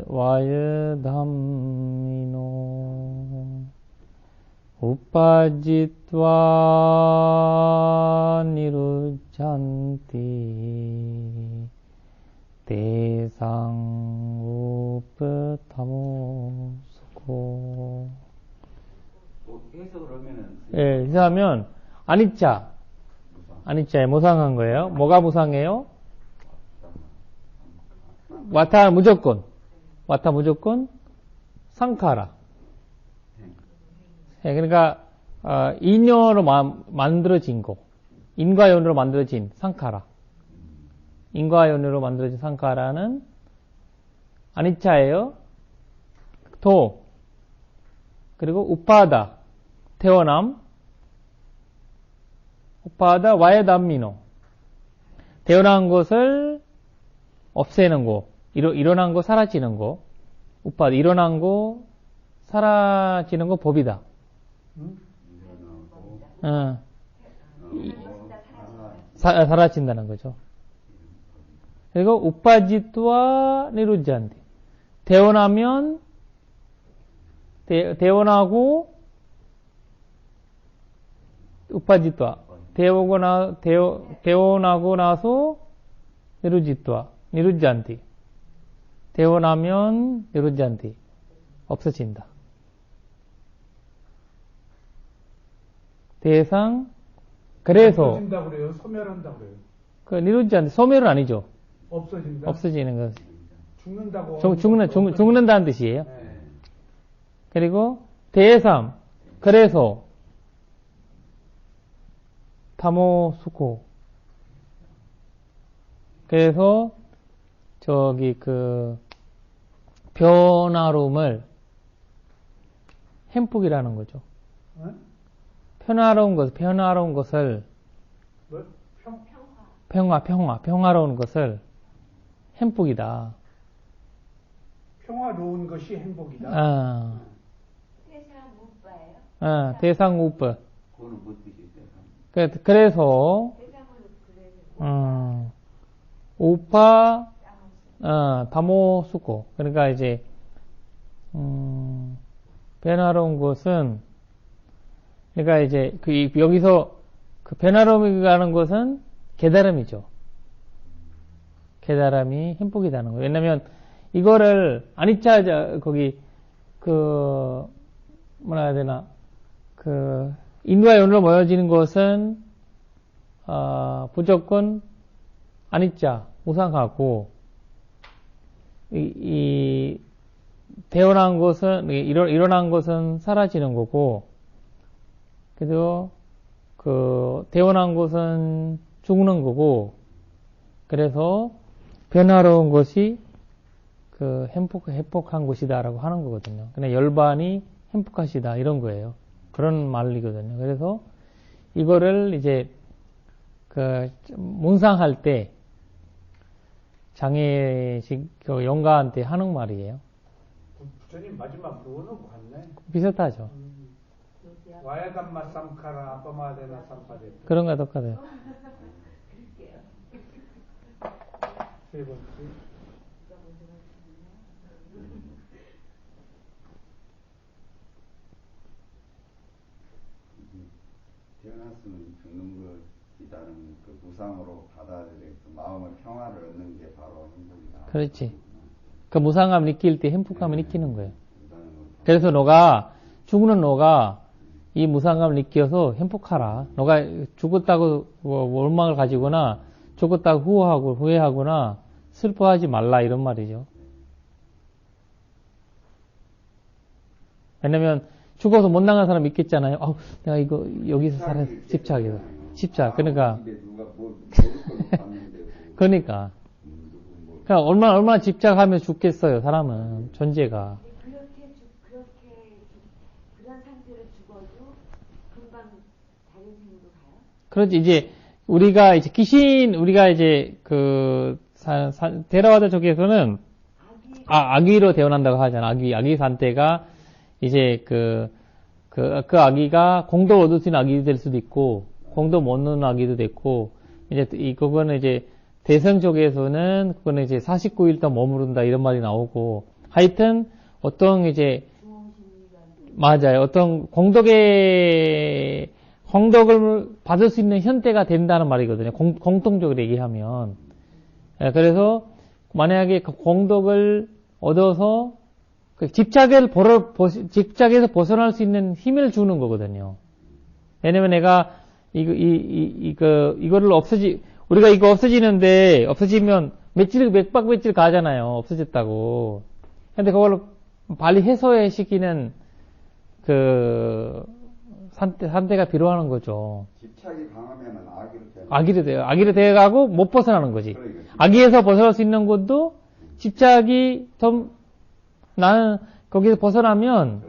와유 담미노 우파짓와 니루잔티 대상 우파 다모수코 해석을 하면은 예, 해석하면 아니짜에 무상한 거예요. 뭐가 무상해요? 와타 무조건 상카라. 예, 그러니까 인연으로 만들어진 거, 인과연으로 만들어진 상카라. 인과연으로 만들어진 상카라는 아니짜예요. 그리고 우파다 태어남, 우파다 와야담미노 태어난 것을 없애는 거, 일어난 거 사라지는 거, 우파다 일어난 거 사라지는 거 법이다. 사라진다는 거죠. 그리고 우파짓와 니루잔티 대원하면, 대원하고, 우파지토아. 대원하고 나서, 니루지안티. 대원하면, 니루지안티. 없어진다. 대상, 그래서, 없어진다고 그래요? 소멸한다고 그래요? 그, 니루지안티. 소멸은 아니죠. 없어진다? 없어지는 것. 죽는다고. 죽는다는 뜻이에요. 네. 그리고 대삼 그래서 타모수코 그래서 저기 그 변화로움을 햄폭이라는 거죠. 어? 변화로운 것을 뭐? 평화로운 것을 햄폭이다. 평화로운 것이 행복이다. 대상 못 봐요. 대상 우프. 그거는 못 드실 그래서 대상은 그래서 우파 다모수코 그러니까 이제 변화로운 것은 그러니까 이제 여기서 그 변화로움이라는 것은 깨달음이죠. 깨달음이 행복이라는 거예요. 왜냐면 이거를 아니짜 거기 그 뭐라 해야 되나 그 인과 연으로 모여지는 것은 무조건 아니짜 무상하고 이 태어난 것은 일어난 것은 사라지는 거고 그래서 그 태어난 것은 죽는 거고 그래서 변화로운 것이 그 행복한 것이다라고 하는 거거든요. 그냥 열반이 행복하시다 이런 거예요. 그런 말이거든요. 그래서 이거를 이제 그 몽상할 때 장애식 영가한테 하는 말이에요. 부처님 마지막 그거는 같네. 비슷하죠. 와야담마 삼카라 아빠마데나 삼파데. 그런 거 똑같아요. 세 번째. 태어났으면 죽는 것이라는 그 무상으로 받아들일 그 마음의 평화를 얻는 게 바로 행복이다. 그렇지. 그 무상함을 느낄 때 행복함을 느끼는 거예요. 그래서 죽는 너가 이 무상감을 느껴서 행복하라. 너가 죽었다고 원망을 가지거나 죽었다고 후회하거나 슬퍼하지 말라 이런 말이죠. 왜냐면 죽어서 못 나간 사람 있겠잖아요. 내가 이거 여기서 살아 집착이다. 집착. 그러니까 그러니까 얼마나 집착하면 죽겠어요. 사람은 존재가. 그런 상태로 죽어도 금방 다른 생으로 가요? 그렇지. 이제 우리가 이제 그 데라와다 쪽에서는 아기로 태어난다고 하잖아. 아기 산태가 이제 그 아기가 공도 얻을 수 있는 아기도 될 수도 있고 공도 못 얻는 아기도 됐고 이제 그거는 이제 대성 쪽에서는 그거는 이제 49일 동안 머무른다 이런 말이 나오고 하여튼 어떤 이제 맞아요. 어떤 공덕을 받을 수 있는 현대가 된다는 말이거든요. 공통적으로 얘기하면. 그래서 만약에 그 공덕을 얻어서 그 집착에서 벗어날 수 있는 힘을 주는 거거든요. 왜냐면 내가 이거를 우리가 이거 없어지면 몇 박 며칠 가잖아요. 없어졌다고. 근데 그걸 빨리 해소시키는 그 산대가 필요하는 거죠. 집착이 강하면은 아기로 돼요. 아기로 돼가고 못 벗어나는 거지. 그러니까. 아기에서 벗어날 수 있는 것도 집착이 좀 나는 거기서 벗어나면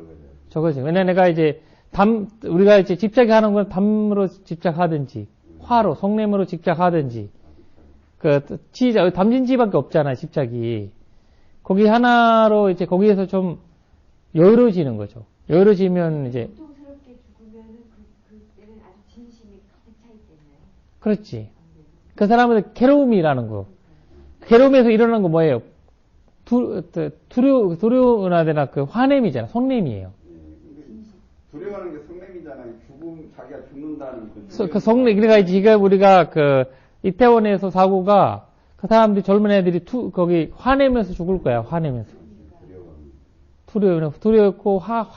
저거지. 왜냐면 내가 이제 우리가 이제 집착이 하는 건 담으로 집착하든지 화로 성냄으로 집착하든지 담진지밖에 없잖아요. 집착이. 거기 하나로 이제 거기에서 좀 여유로워지는 거죠. 여유로워지면 이제 고통스럽게 죽으면은 그때는 아주 진심이 가득 차 있겠네요. 그렇지. 그 사람은 괴로움이라는 거. 괴로움에서 일어나는 거 뭐예요? 두려워나되나 그 화냄이잖아. 속냄이에요. 두려워하는 게 성냄이잖아요. 자기가 죽는다는 그 속냄, 그러니까 지금 우리가 이태원에서 사고가 그 사람들이 젊은 애들이 거기 화내면서 죽을 거야. 화내면서. 두려웠고 확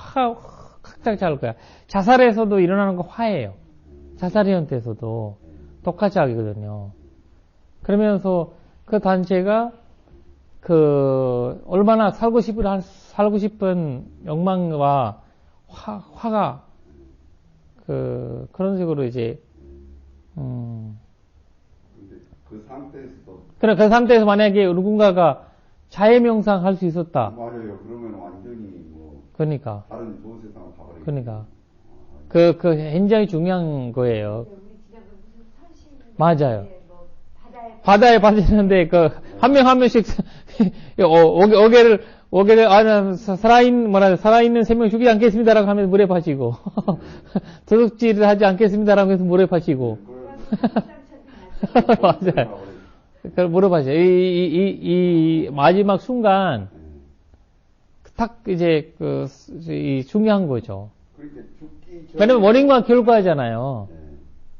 잘 거야. 자살에서도 일어나는 거 화예요. 자살 형태에서도 똑같이 하거든요. 그러면서 그 단체가 얼마나 살고 싶은 욕망과 화가 그런 식으로 이제 그 상태에서도 그 상태에서 만약에 누군가가 자해명상 할 수 있었다. 맞아요. 그러면 완전히 그러니까 다른 좋은 세상을 가버리고. 그러니까 굉장히 중요한 거예요. 우리 지난번 무슨 선신 맞아요. 뭐 바다에 빠지는데 한 명 한 명씩 살아있는 3명 죽이지 않겠습니다라고 하면서 물에 빠지고 도둑질을 하지 않겠습니다라고 해서 물에 빠지고 맞아요. 그걸 물어봐죠. 이 마지막 순간 딱 이제 이 중요한 거죠. 왜냐면 원인과 결과잖아요.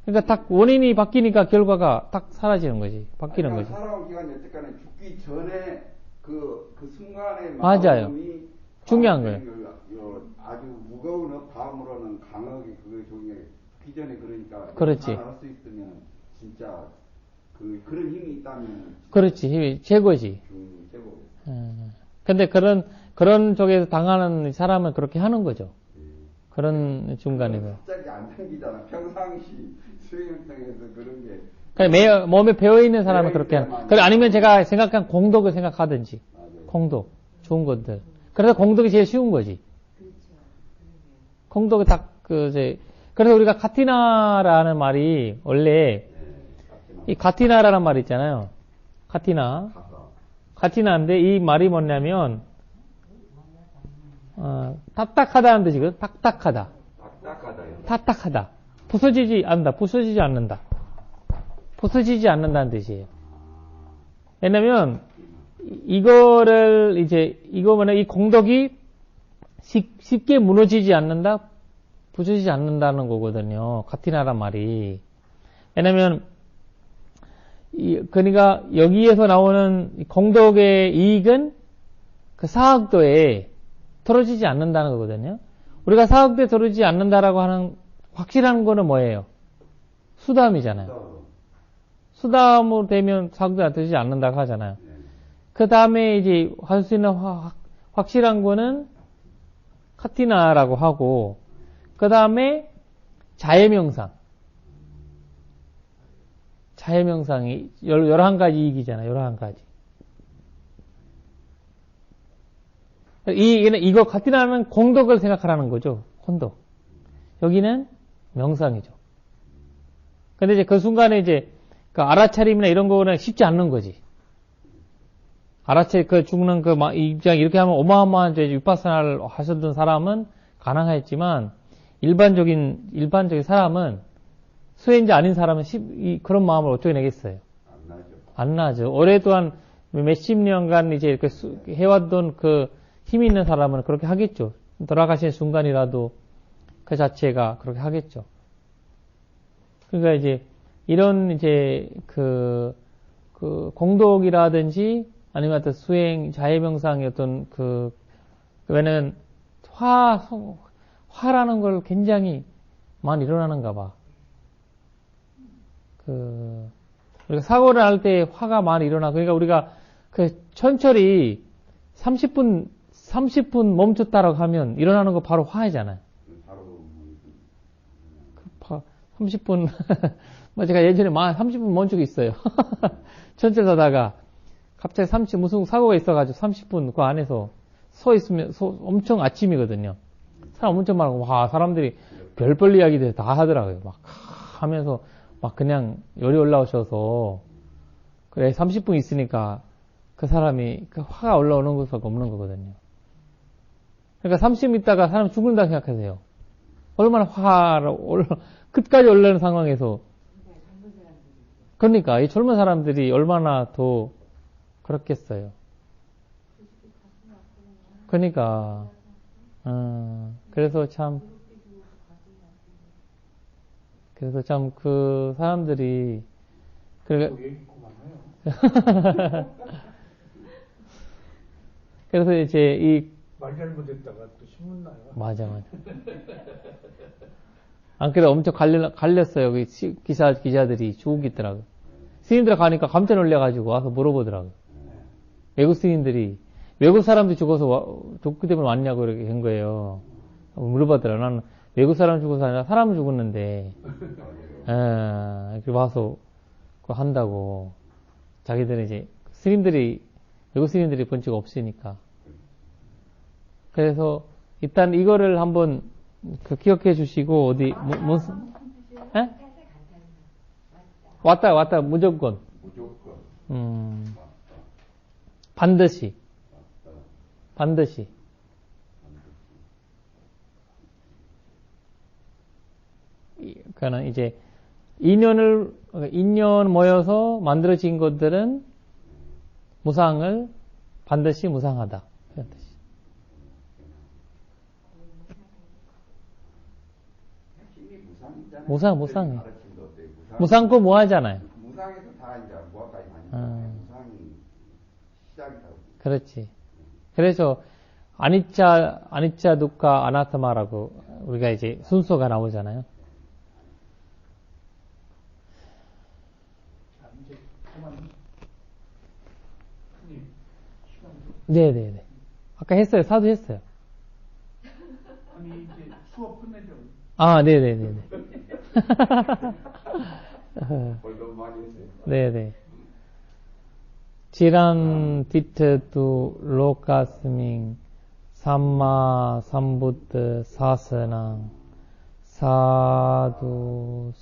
그러니까 딱 원인이 바뀌니까 결과가 딱 사라지는 거지. 바뀌는 거지. 살아온 기간이 어쨌거나 죽기 전에 그 순간의 맞아요. 마음이 중요한 거예요. 아주 무거운 다음으로는 강하게 죽기 전에 그러니까 그렇지. 할수 있으면 진짜 그런 힘이 있다면 그렇지. 힘이 최고지. 최고. 근데 그런 쪽에서 당하는 사람은 그렇게 하는 거죠. 그런 중간에서. 갑자기 안 당기잖아. 평상시 수행성에서 그런 게. 그러니까 몸에 배어있는 사람은 그렇게 하는. 그래, 아니면 제가 생각한 공덕을 생각하든지. 맞아요. 공덕. 좋은 것들. 그래서 공덕이 제일 쉬운 거지. 공덕이 그래서 우리가 카티나라는 말이 원래 이 카티나라는 말 있잖아요. 카티나인데 이 말이 뭐냐면 딱딱하다는 뜻이거든. 딱딱하다. 부서지지 않는다. 부서지지 않는다는 뜻이에요. 왜냐면 이 공덕이 쉽게 무너지지 않는다, 부서지지 않는다는 거거든요. 카티나란 말이. 왜냐면 그러니까 여기에서 나오는 공덕의 이익은 그 사학도에 떨어지지 않는다는 거거든요. 우리가 사학도에 떨어지지 않는다라고 하는 확실한 거는 뭐예요? 수담이잖아요. 수담으로 되면 사학도에 떨어지지 않는다고 하잖아요. 그 다음에 이제 할 수 있는 확실한 거는 카티나라고 하고, 그 다음에 자해명상이 11가지 이익이잖아요. 11가지. 이거 카티나는 공덕을 생각하라는 거죠. 공덕. 여기는 명상이죠. 근데 이제 그 순간에 이제 그 알아차림이나 이런 거는 쉽지 않는 거지. 죽는 입장 이렇게 하면 어마어마한 위파사나를 하셨던 사람은 가능했지만 일반적인 사람은 수행자 아닌 사람은 그런 마음을 어떻게 내겠어요? 안 나죠. 오랫동안 몇십 년간 이제 이렇게 해왔던 힘이 있는 사람은 그렇게 하겠죠. 돌아가신 순간이라도 그 자체가 그렇게 하겠죠. 그러니까 이제 이런 공덕이라든지 아니면 어떤 수행, 자해명상의 어떤 왜냐면 화라는 걸 굉장히 많이 일어나는가 봐. 우리가 사고를 할 때 화가 많이 일어나. 그러니까 우리가 천천히 30분 멈췄다라고 하면 일어나는 거 바로 화이잖아요. 30분, 제가 예전에 30분 멈춘 적이 있어요. 천천히 가다가 갑자기 무슨 사고가 있어가지고 30분 그 안에서 서 있으면, 엄청 아침이거든요. 사람 엄청 많고, 사람들이 별별 이야기들 다 하더라고요. 막 하면서, 그냥 열이 올라오셔서, 그래, 30분 있으니까 그 사람이, 화가 올라오는 것밖에 없는 거거든요. 그러니까 30분 있다가 사람 죽는다 생각하세요. 얼마나 끝까지 올라오는 상황에서. 그러니까, 이 젊은 사람들이 얼마나 더 그렇겠어요. 그러니까 그래서 참 그 사람들이 그러니까 얘기 많아요. 그래서 이제 이 말 잘못했다가 또 신문 나요. 맞아. 안 그래 엄청 갈렸어요. 그 기자들이 쭉 있더라고. 스님들 가니까 깜짝 놀래가지고 와서 물어보더라고. 외국 스님들이 외국 사람도 죽어서 독구 때문에 왔냐고 이렇게 한 거예요. 물어보더라고. 나는 외국 사람 죽어서 아니라 사람 죽었는데 이렇게 와서 그거 한다고. 자기들은 이제 외국 스님들이 본 적 없으니까. 그래서 일단 이거를 한번 기억해 주시고 어디 무슨 왔다 무조건 반드시 그러니까 이제 인연 모여서 만들어진 것들은 무상을 반드시 무상하다. 그런 뜻이. 무상해. 무상고 뭐 하잖아요. 무상에서 다 이제 뭐까지 가니까 무상이 시작이라고. 그렇지. 그래서 아니짜 두카 아나타마라고 우리가 이제 순서가 나오잖아요. 자, 이제 그만. 스님, 시간도. 네네네. 아까 했어요. 사도 했어요. 아니, 이제 수업 끝내죠. 아, 네네네네. 너무 많이 했어요. 네네. 지란 디트두 로카스밍 삼마 삼부트 사스낭 사두